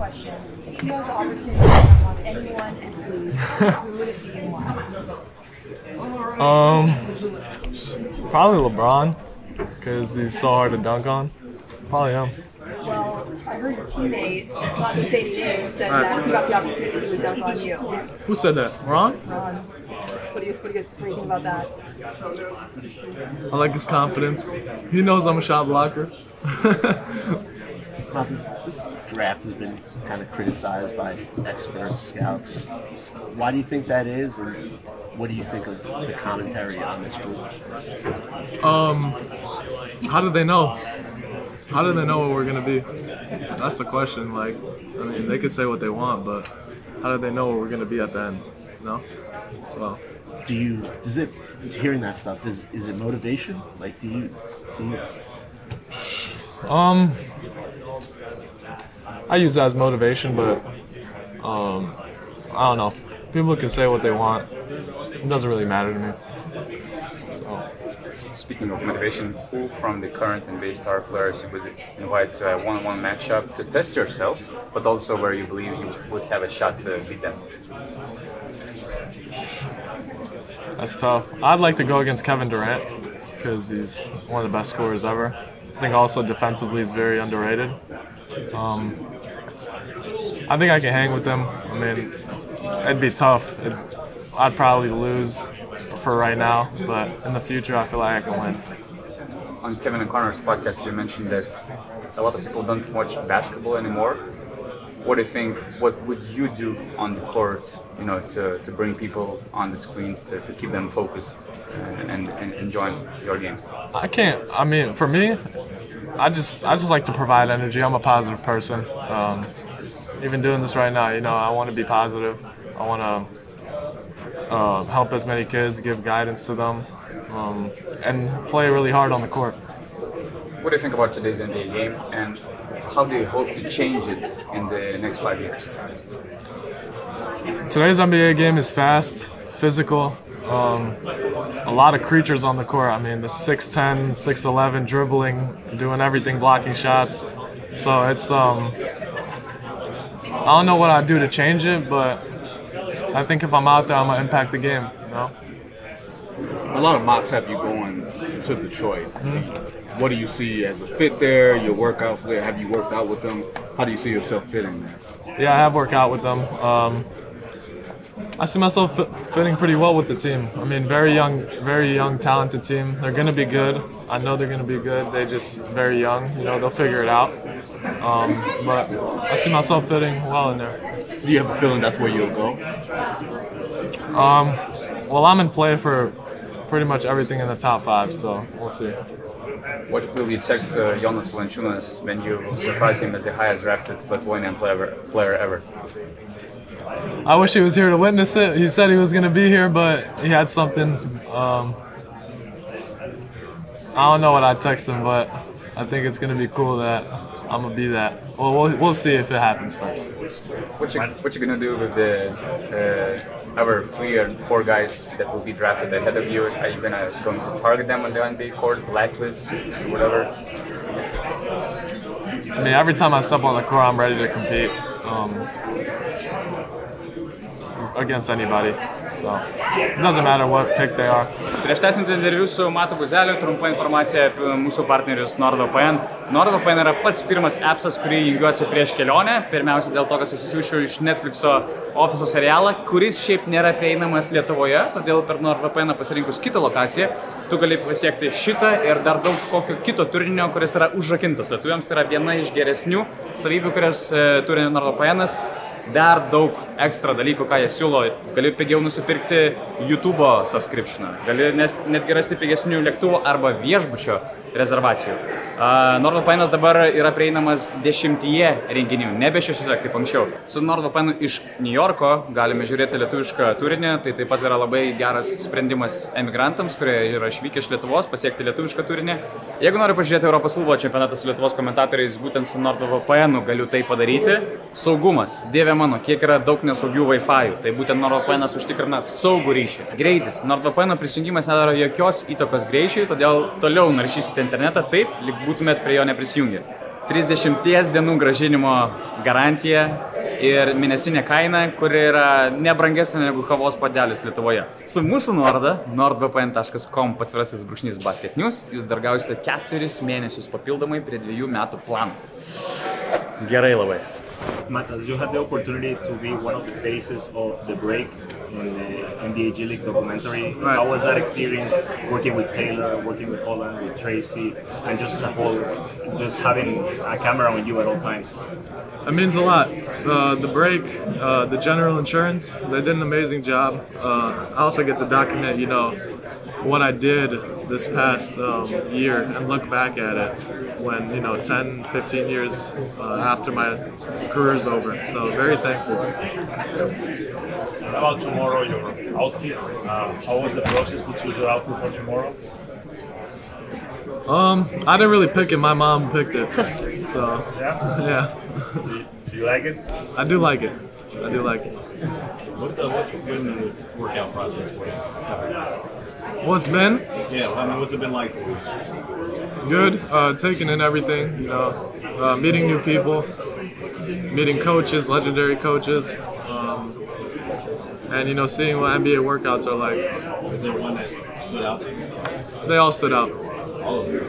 question. If you had the opportunity to have anyone and who would it be and why? Probably LeBron, because he's so hard to dunk on. Probably him. Well, I heard your teammate, not to say any names, said that if he got the opportunity, he would dunk on you. Who said that? Ron? Ron, what do you think about that? I like his confidence. He knows I'm a shot blocker. Now, this draft has been kind of criticized by experts, scouts. Why do you think that is, and what do you think of the commentary on this group? How did they know? How did they know what we're gonna be? That's the question. Like, I mean, they could say what they want, but how did they know what we're gonna be at the end? No. So. Hearing that stuff, is it motivation? Like, do you? I use that as motivation, but I don't know. People can say what they want. It doesn't really matter to me. So. Speaking of motivation, who from the current NBA star players you would invite to a one-on-one matchup to test yourself, but also where you believe you would have a shot to beat them? That's tough. I'd like to go against Kevin Durant because he's one of the best scorers ever. I think also defensively he's very underrated. I think I can hang with him. I mean, it'd be tough. I'd probably lose for right now, but in the future I feel like I can win. On Kevin and Connor's podcast, you mentioned that a lot of people don't watch basketball anymore. What do you think? What would you do on the court, to bring people on the screens to keep them focused and enjoying your game? I can't. I mean, for me, I just like to provide energy. I'm a positive person. Even doing this right now, I want to be positive. I want to help as many kids, give guidance to them, and play really hard on the court. What do you think about today's NBA game, and how do you hope to change it in the next 5 years? Today's NBA game is fast, physical, a lot of creatures on the court. I mean, there's 6'10", 6'11", dribbling, doing everything, blocking shots. So it's, I don't know what I'd do to change it, but I think if I'm out there, I'm going to impact the game, A lot of mocks have you going to Detroit. What do you see as a fit there, your workouts there? Have you worked out with them? How do you see yourself fitting there? Yeah, I have worked out with them. I see myself fitting pretty well with the team. I mean, very young, talented team. They're going to be good. I know they're going to be good. They're just very young. They'll figure it out. But I see myself fitting well in there. Do you have a feeling that's where you'll go? Well, I'm in play for pretty much everything in the top 5, so we'll see. What will you text Valančiūnas when you surprise him as the highest drafted Lithuanian player ever? I wish he was here to witness it. He said he was going to be here, but he had something. I don't know what I'd text him, but I think it's going to be cool that I'm going to be that. Well, we'll see if it happens first. What you going to do with the other 3 or 4 guys that will be drafted ahead of you? Are you going to target them on the NBA court, blacklist, whatever? I mean, every time I step on the court, I'm ready to compete against anybody. So it doesn't matter what pick they are. Prieš tęsiant interviu su Matu Buzeliu, trumpa informacija apie mūsų partnerius NordVPN. NordVPN yra pats pirmas appsas, kurį jungiuosi prieš kelionę. Pirmiausia dėl to, kad susisiųsčiau iš Netflixo ofiso serialą, kuris šiaip nėra prieinamas Lietuvoje, todėl per NordVPN pasirinkus kitą lokaciją, tu gali pasiekti šitą ir dar daug kokio kito turinio, kuris yra užrakintas lietuviams. Tai yra viena iš geresnių savybių, kurias turi NordVPN'as. Dar daug ekstra dalykų, ką jie siūlo. Gali pigiau nusipirkti YouTube subscriptioną, gali netgi rasti pigesnių lėktuvų arba viešbučio rezervacijų. NordVPN'as dabar yra prieinamas 10 renginių, nebe 6 kaip anksčiau. Su NordVPN iš Niujorko galime žiūrėti lietuvišką turinį, tai taip pat yra labai geras sprendimas emigrantams, kurie yra išvykę iš Lietuvos, pasiekti lietuvišką turinį. Jeigu nori pažiūrėti Europos futbolo čempionatą su Lietuvos komentatoriais, būtent su NordVPN galiu tai padaryti. Saugumas, dieve mano, kiek yra daug nesaugių Wi-Fi, tai būtent NordVPN'as užtikrina saugų ryšį. Greitis, NordVPN prisijungimas nedaro jokios įtakos greičiui, todėl toliau naršysite internetą taip, lyg būtumėt prie jo neprisijungę. 30 dienų gražinimo garantija ir mėnesinė kaina, kuri yra nebrangesnė negu kavos puodelis Lietuvoje. Su mūsų nuoroda nordvpn.com/basketnews jūs dar gausite 4 mėnesius papildomai prie 2 metų plano. Gerai labai. Matas, you had the opportunity to be one of the faces of the break in the NBA G League documentary. Right. How was that experience working with Taylor, working with Holland, with Tracy, and just as a whole, just having a camera on you at all times? It means a lot. The break, the general insurance, they did an amazing job. I also get to document, you know, what I did this past year and look back at it when, you know, 10, 15 years after my career's over. So very thankful. How about tomorrow, your outfit? How was the process to choose your outfit for tomorrow? I didn't really pick it. My mom picked it. So, yeah. Do you like it? I do like it. I do like it. What's been the workout process for you? What's been? Yeah, I mean, what's it been like? Good. Taking in everything, you know, meeting new people, meeting coaches, legendary coaches, and, you know, seeing what NBA workouts are like. Was there one that stood out to you? They all stood out. All of them.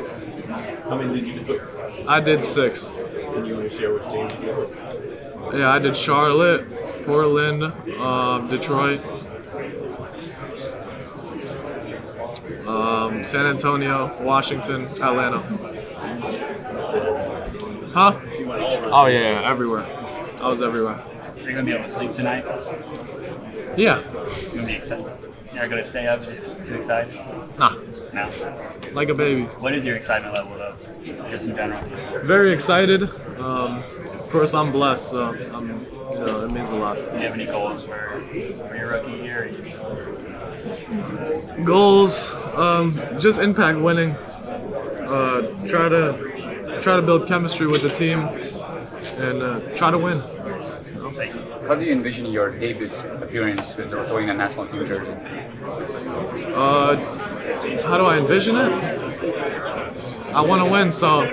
How many did you do? I did 6. Can you want to share which teams you did? Yeah, I did Charlotte, Portland, Detroit, San Antonio, Washington, Atlanta. Huh? Oh yeah, everywhere. I was everywhere. Are you going to be able to sleep tonight? Yeah. You're going to be excited? You're going to stay up just too excited? Nah. No. Like a baby. What is your excitement level, though, just in general? Very excited. Of course, I'm blessed, so you know, it means a lot. Do you have any goals for your rookie year? Goals, just impact winning. Try to build chemistry with the team, and try to win. How do you envision your debut appearance with the Lithuanian national team jersey? How do I envision it? I want to win, so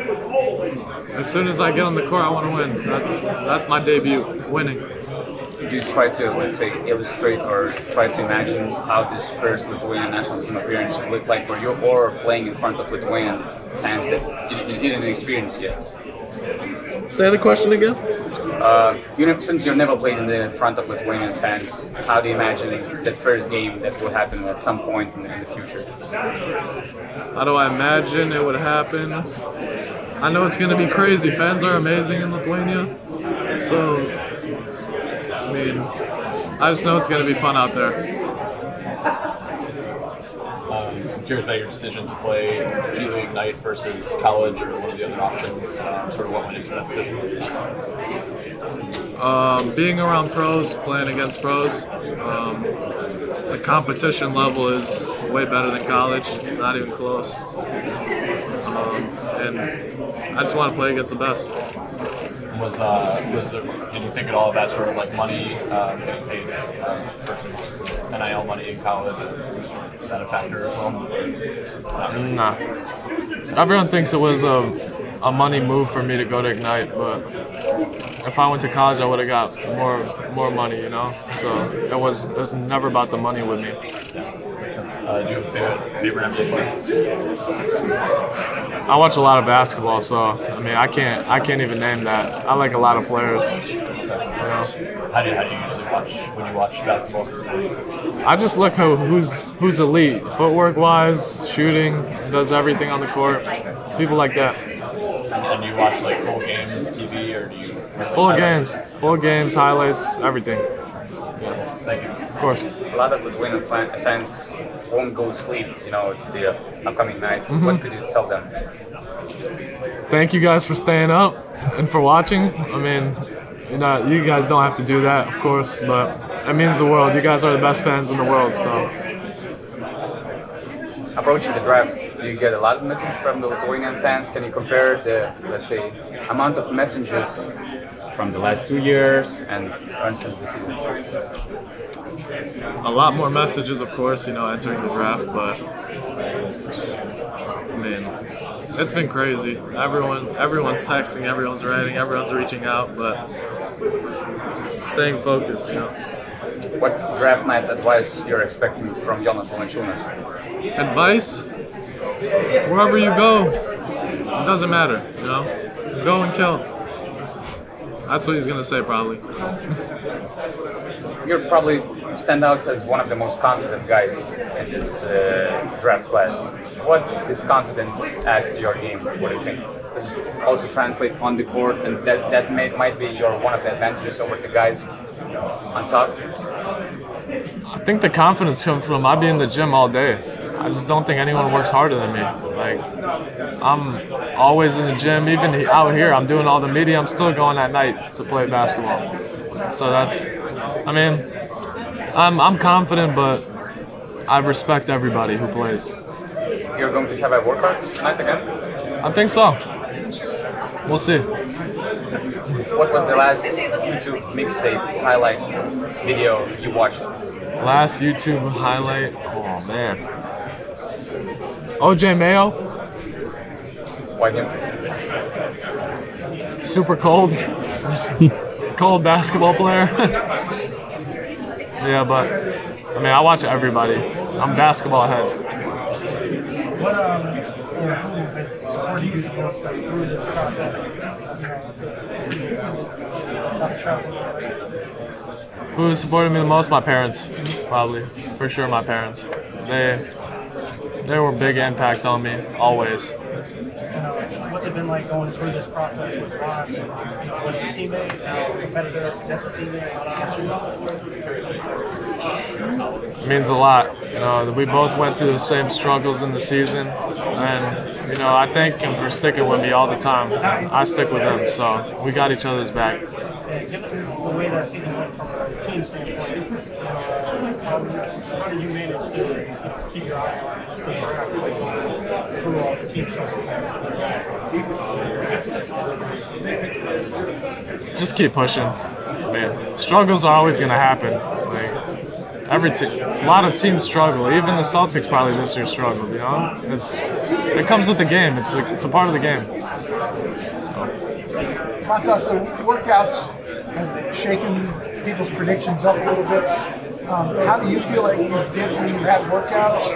as soon as I get on the court, I want to win. That's my debut, winning. Do you try to, let's say, illustrate or try to imagine how this first Lithuanian national team appearance would look like for you, or playing in front of Lithuanian fans that you didn't experience yet? Say the question again? You know, since you've never played in the front of Lithuanian fans, how do you imagine that first game that will happen at some point in the future? How do I imagine it would happen? I know it's going to be crazy. Fans are amazing in Lithuania. So, I mean, I just know it's going to be fun out there. I'm curious about your decision to play G League night versus college or one of the other options. Sort of what went into that decision? Being around pros, playing against pros, the competition level is way better than college, not even close. And I just want to play against the best. Did you think at all about sort of like money getting paid versus NIL money in college? Is that a factor as well? Not really. Nah. Everyone thinks it was a money move for me to go to Ignite, but if I went to college, I would have got more money, you know. So it was never about the money with me. Do you have a favorite NBA player? I watch a lot of basketball, so I mean I can't even name that. I like a lot of players. You know? How do you usually watch when you watch basketball? I just look who's elite, footwork wise, shooting, does everything on the court. People like that. And you watch like full games, TV, or do you? Full games, highlights, everything. Yeah. Thank you. Of course. A lot of Lithuanian fans won't go to sleep, you know, the upcoming night. What could you tell them? Thank you guys for staying up and for watching. I mean, you guys don't have to do that, of course, but it means the world. You guys are the best fans in the world, so. Approaching the draft, do you get a lot of messages from the Lithuanian fans? Can you compare the, let's say, amount of messages from the last 2 years and, for instance, this season? A lot more messages, of course, you know, entering the draft, but I mean, It's been crazy. Everyone's texting, everyone's writing, everyone's reaching out, but staying focused, you know. What draft night advice you're expecting from Jonas Valančiūnas? Advice? Wherever you go, it doesn't matter, you know. Go and kill. That's what he's gonna say, probably. You probably stand out as one of the most confident guys in this draft class. What this confidence adds to your game? What do you think? Does it also translate on the court, and that might be one of the advantages over the guys on top? I think the confidence comes from I be in the gym all day. I just don't think anyone works harder than me. Like, I'm always in the gym. Even out here, I'm doing all the media. I'm still going at night to play basketball. So that's, I mean, I'm confident, but I respect everybody who plays. You're going to have a workout tonight again? I think so. We'll see. What was the last YouTube mixtape highlight video you watched? Last YouTube highlight? Oh, man. OJ Mayo. Why him? Super cold. Cold basketball player. Yeah, but I mean, I watch everybody. I'm basketball head. What who has supported you the most through this process? Who has supported me the most? My parents, probably. For sure, my parents. They were a big impact on me, always. What's it been like going through this process with Ron? Was a teammate, a competitor, potential teammate? It means a lot. You know, we both went through the same struggles in the season, and you know, I thank him for sticking with me all the time. I stick with him, so we got each other's back. Given the way that season went from a team standpoint, how did you manage to keep your eye on through all the team stuff? Just keep pushing. Man, struggles are always going to happen. Like every team, a lot of teams struggle. Even the Celtics probably this year struggled. You know, it comes with the game. It's a part of the game. Matas, the workouts have shaken people's predictions up a little bit. How do you feel like you did when you had workouts,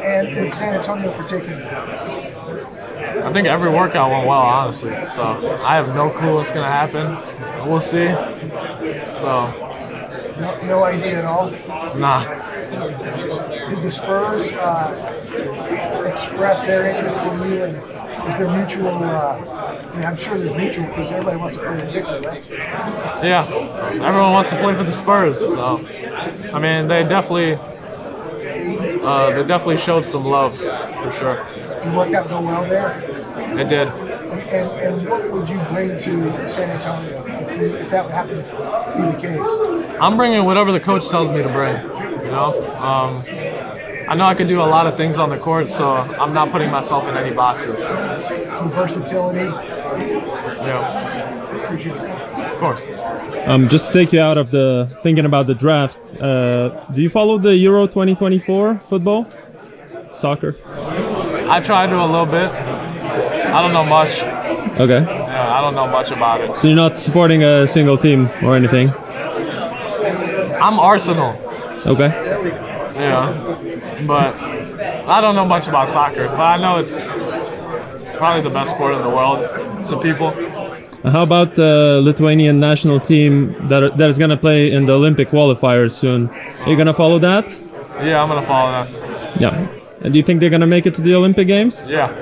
and in San Antonio in particular? I think every workout went well, honestly. So I have no clue what's going to happen. We'll see. So. No idea at all? Nah. Did the Spurs express their interest in you, and is there mutual, I mean, I'm sure there's mutual because everybody wants to play in victory, right? Yeah, everyone wants to play for the Spurs. So, I mean, they definitely showed some love, for sure. Did your workout go well there? It did. And what would you bring to San Antonio if that would happen to be the case? I'm bringing whatever the coach tells me to bring, you know? I know I can do a lot of things on the court, so I'm not putting myself in any boxes. Some versatility? Yeah. Appreciate it. Of course. Just to take you out of the thinking about the draft, do you follow the Euro 2024 football? Soccer? I try to a little bit. I don't know much. Okay. Yeah, I don't know much about it. So you're not supporting a single team or anything? I'm Arsenal. Okay. Yeah. But I don't know much about soccer. But I know it's probably the best sport in the world to people. How about the Lithuanian national team that is going to play in the Olympic qualifiers soon? Are you going to follow that? Yeah, I'm going to follow that. Yeah. And do you think they're going to make it to the Olympic Games? Yeah.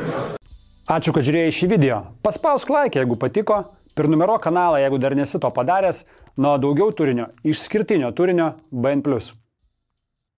Ačiū, kad žiūrėjai šį video. Paspausk like, jeigu patiko, prenumeruok kanalą, jeigu dar nesi to padaręs, nuo daugiau turinio, išskirtinio turinio BN+.